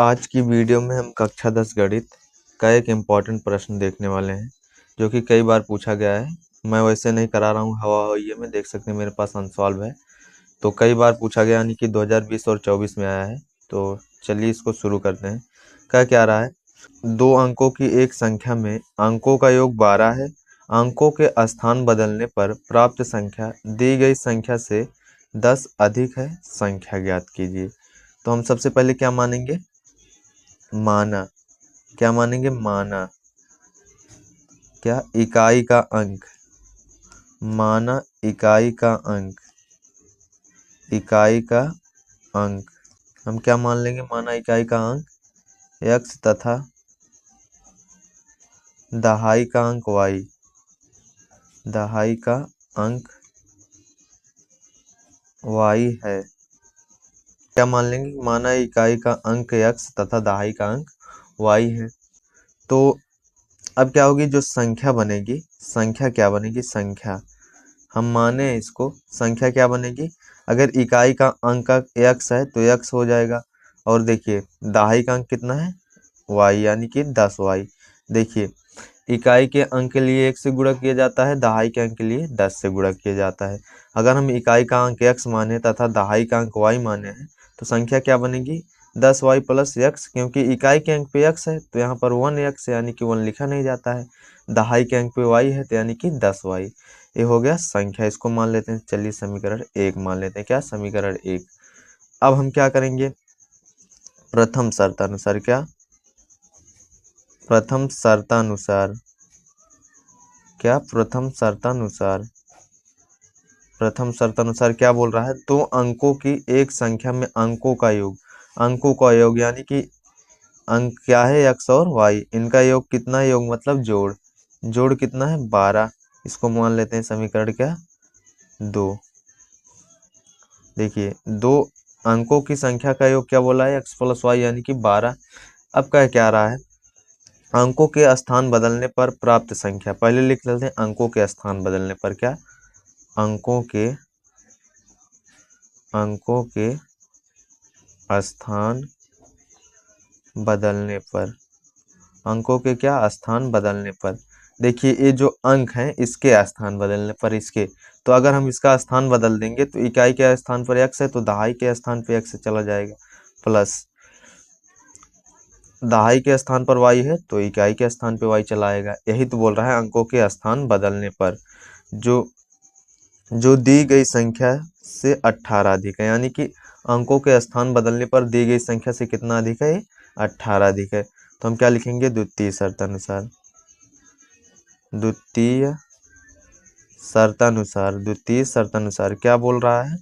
आज की वीडियो में हम कक्षा 10 गणित का एक इम्पॉर्टेंट प्रश्न देखने वाले हैं जो कि कई बार पूछा गया है। मैं वैसे नहीं करा रहा हूँ, हवा हवाइये में देख सकते हैं मेरे पास अनसॉल्व है। तो कई बार पूछा गया, यानी कि 2020 और 24 में आया है। तो चलिए इसको शुरू करते हैं। क्या रहा है, 2 अंकों की एक संख्या में अंकों का योग 12 है। अंकों के स्थान बदलने पर प्राप्त संख्या दी गई संख्या से 10 अधिक है, संख्या ज्ञात कीजिए। तो हम सबसे पहले क्या मानेंगे, माना। क्या मानेंगे, माना। क्या, इकाई का अंक। माना इकाई का अंक, इकाई का अंक। हम क्या मान लेंगे, माना इकाई का अंक x तथा दहाई का अंक y। दहाई का अंक y है। क्या मान लेंगे, माना इकाई का अंक x तथा दहाई का अंक y है। तो अब क्या होगी, जो संख्या बनेगी, संख्या क्या बनेगी, संख्या हम माने इसको, संख्या क्या बनेगी। अगर इकाई का अंक x है तो x हो जाएगा, और देखिए दहाई का अंक कितना है, y, यानी कि 10y। देखिए इकाई के अंक के लिए 1 से गुणा किया जाता है, दहाई के अंक के लिए 10 से गुणा किया जाता है। अगर हम इकाई का अंक x माने तथा दहाई का अंक y माने हैं तो संख्या क्या बनेगी, 10y प्लस x। क्योंकि इकाई के अंक पे x है तो यहाँ पर 1x यानी कि 1 लिखा नहीं जाता है। दहाई के अंक पे y है तो यानी कि 10y। ये हो गया संख्या, इसको मान लेते हैं। चलिए समीकरण 1 मान लेते हैं। क्या, समीकरण 1। अब हम क्या करेंगे, प्रथम शर्तानुसार। क्या, प्रथम शर्तानुसार। क्या, प्रथम शर्तानुसार। प्रथम शर्तानुसार क्या बोल रहा है, 2 अंकों की एक संख्या में अंकों का योग। अंकों का योग यानी कि अंक क्या है, x और y, इनका योग कितना है, योग मतलब जोड़। जोड़ कितना है, 12। इसको मान लेते हैं समीकरण क्या, 2। देखिए 2 अंकों की संख्या का योग क्या बोला है, x प्लस y यानी कि 12। अब क्या रहा है, अंकों के स्थान बदलने पर प्राप्त संख्या। पहले लिख लेते हैं अंकों के स्थान बदलने पर। क्या, अंकों के स्थान बदलने पर। अंकों के क्या, स्थान बदलने पर। देखिए ये जो अंक हैं इसके स्थान बदलने पर, इसके। तो अगर हम इसका स्थान बदल देंगे तो इकाई के स्थान पर x है तो दहाई के स्थान पर x चला जाएगा, प्लस दहाई के स्थान पर y है तो इकाई के स्थान पे y चला आएगा। यही तो बोल रहा है, अंकों के स्थान बदलने पर जो दी गई संख्या से 18 अधिक है, यानी कि अंकों के स्थान बदलने पर दी गई संख्या से कितना अधिक है, 18 अधिक है। तो हम क्या लिखेंगे, द्वितीय शर्तानुसार। द्वितीय शर्तानुसार, द्वितीय शर्तानुसार क्या बोल रहा है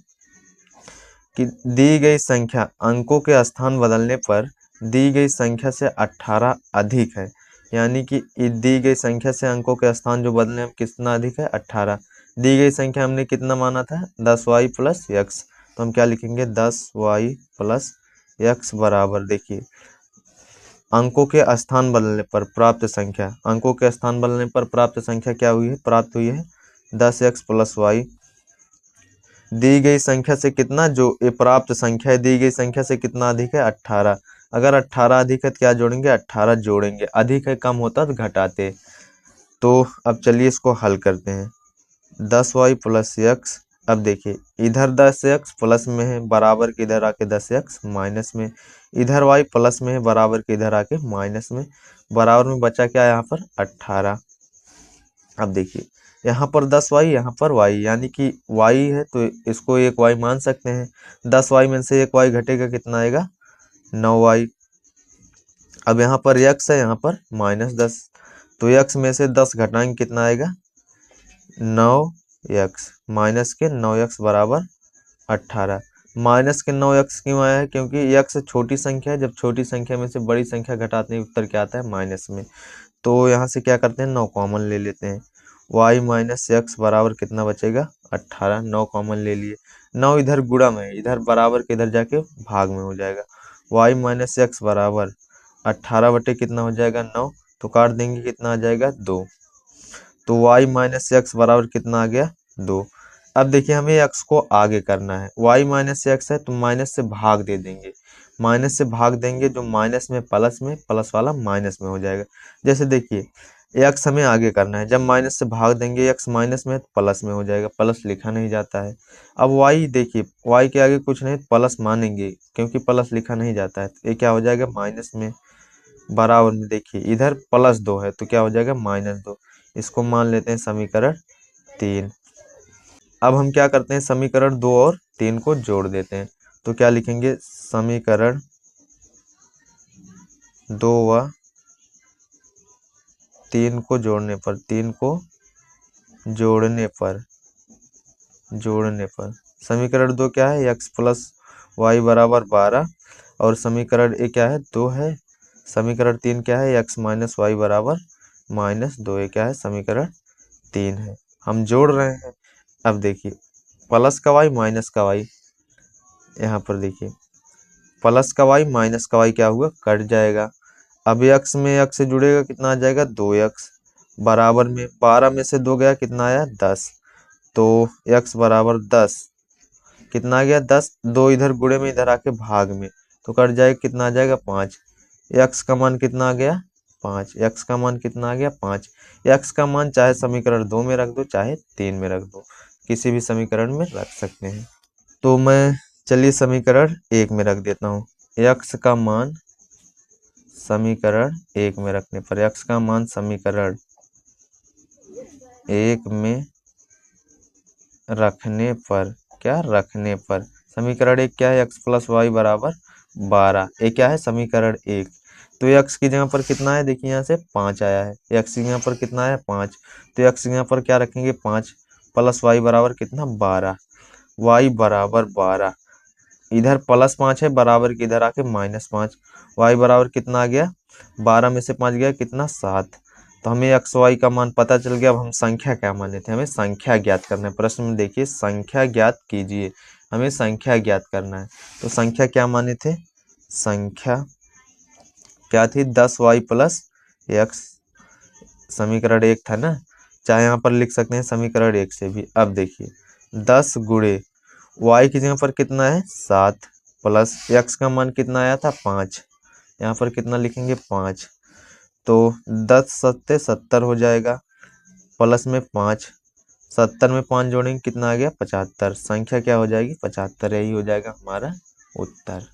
कि दी गई संख्या अंकों के स्थान बदलने पर दी गई संख्या से 18 अधिक है, यानी कि दी गई संख्या से अंकों के स्थान जो बदले हम कितना अधिक है, 18। दी गई संख्या हमने कितना माना था, 10y प्लस x। तो हम क्या लिखेंगे, 10y प्लस x बराबर, देखिए अंकों के स्थान बदलने पर प्राप्त संख्या। अंकों के स्थान बदलने पर प्राप्त संख्या क्या हुई है, प्राप्त हुई है 10x प्लस y। दी गई संख्या से कितना, जो ये प्राप्त संख्या है दी गई संख्या से कितना अधिक है, 18। अगर 18 अधिक है तो क्या जोड़ेंगे, 18 जोड़ेंगे। अधिक है, कम होता तो घटाते। तो अब चलिए इसको हल करते हैं। 10y plus x। अब देखिए इधर 10x प्लस में है, बराबर के इधर आके 10x माइनस में। इधर y प्लस में है, बराबर के इधर आके माइनस में। बराबर में बचा क्या यहाँ पर, 18। अब देखिए यहाँ पर 10y, यहाँ पर y, यानी कि y है तो इसको एक y मान सकते हैं। 10y में से एक y घटेगा, कितना आएगा, 9y। अब यहाँ पर x है, यहाँ पर -10, तो x में से 10 घटाएंगे, कितना आएगा, 9x। माइनस के 9x बराबर 18। माइनस के 9x क्यों आया है, क्योंकि x छोटी संख्या है। जब छोटी संख्या में से बड़ी संख्या घटाते हैं उत्तर क्या आता है, माइनस में। तो यहाँ से क्या करते हैं, 9 कॉमन ले लेते हैं। y माइनस x बराबर कितना बचेगा, 18। 9 कॉमन ले लिए, 9 इधर गुणा में, इधर बराबर के इधर जाके भाग में हो जाएगा। y माइनस x बराबर 18 बटे कितना हो जाएगा, 9। तो काट देंगे, कितना आ जाएगा, 2। तो y माइनस x बराबर कितना आ गया, 2। अब देखिए हमें x को आगे करना है। y माइनस x है तो माइनस से भाग दे देंगे। माइनस से भाग देंगे, जो माइनस में प्लस वाला माइनस में हो जाएगा। जैसे देखिए एक्स हमें आगे करना है, जब माइनस से भाग देंगे एक्स माइनस में तो प्लस में हो जाएगा, प्लस लिखा नहीं जाता है। अब वाई देखिए, वाई के आगे कुछ नहीं प्लस मानेंगे क्योंकि प्लस लिखा नहीं जाता है, तो ये क्या हो जाएगा माइनस में, बराबर में देखिए इधर +2 है तो क्या हो जाएगा -2। इसको मान लेते हैं समीकरण 3। अब हम क्या करते हैं, समीकरण 2 और 3 को जोड़ देते हैं। तो क्या लिखेंगे, समीकरण 2 व 3 को जोड़ने पर, 3 को जोड़ने पर समीकरण 2 क्या है, x + y = 12, और समीकरण ए क्या है 2 है। समीकरण 3 क्या है, x - y = -2, ये क्या है समीकरण 3 है। हम जोड़ रहे हैं। अब देखिए प्लस का y माइनस का y, यहाँ पर देखिए प्लस का y माइनस का y क्या हुआ, कट जाएगा। अब x में x से जुड़ेगा कितना आ जाएगा 2x, बराबर में 12 में से 2 गया कितना आया 10, तो x = 10, कितना आ गया 10, 2 इधर गुणे में इधर आके भाग में, तो कट जाएगा कितना आ जाएगा 5। x का मान कितना आ गया 5, x का मान कितना आ गया 5। x का मान चाहे समीकरण 2 में रख दो चाहे 3 में रख दो, किसी भी समीकरण में रख सकते हैं। तो मैं चलिए समीकरण 1 में रख देता हूँ। x का मान समीकरण 1 में रखने पर, x का मान समीकरण 1 में रखने पर, क्या रखने पर, समीकरण 1 क्या है, x + y = 12, ये क्या है समीकरण 1। तो x की जगह पर कितना है, देखिए यहाँ से 5 आया है, x की जगह पर कितना है 5, तो x की जगह पर क्या रखेंगे 5, + y बराबर कितना 12, y = 12, इधर +5 है बराबर की इधर आके -5, y बराबर कितना आ गया 12 में से 5 गया कितना 7। तो हमें x y का मान पता चल गया। अब हम संख्या क्या माने थे, हमें संख्या ज्ञात करना है। प्रश्न में देखिए संख्या ज्ञात कीजिए, हमें संख्या ज्ञात करना है। तो संख्या क्या माने थे, संख्या क्या थी 10y + x, समीकरण 1 था ना, चाहे यहाँ पर लिख सकते हैं समीकरण 1 से भी। अब देखिए 10 गुणे y की जगह पर कितना है 7, प्लस x का मान कितना आया था 5, यहाँ पर कितना लिखेंगे 5, तो 10 सत्ते 70 हो जाएगा, प्लस में 5, 70 में 5 जोड़ेंगे कितना आ गया 75, संख्या क्या हो जाएगी 75, यही हो जाएगा हमारा उत्तर।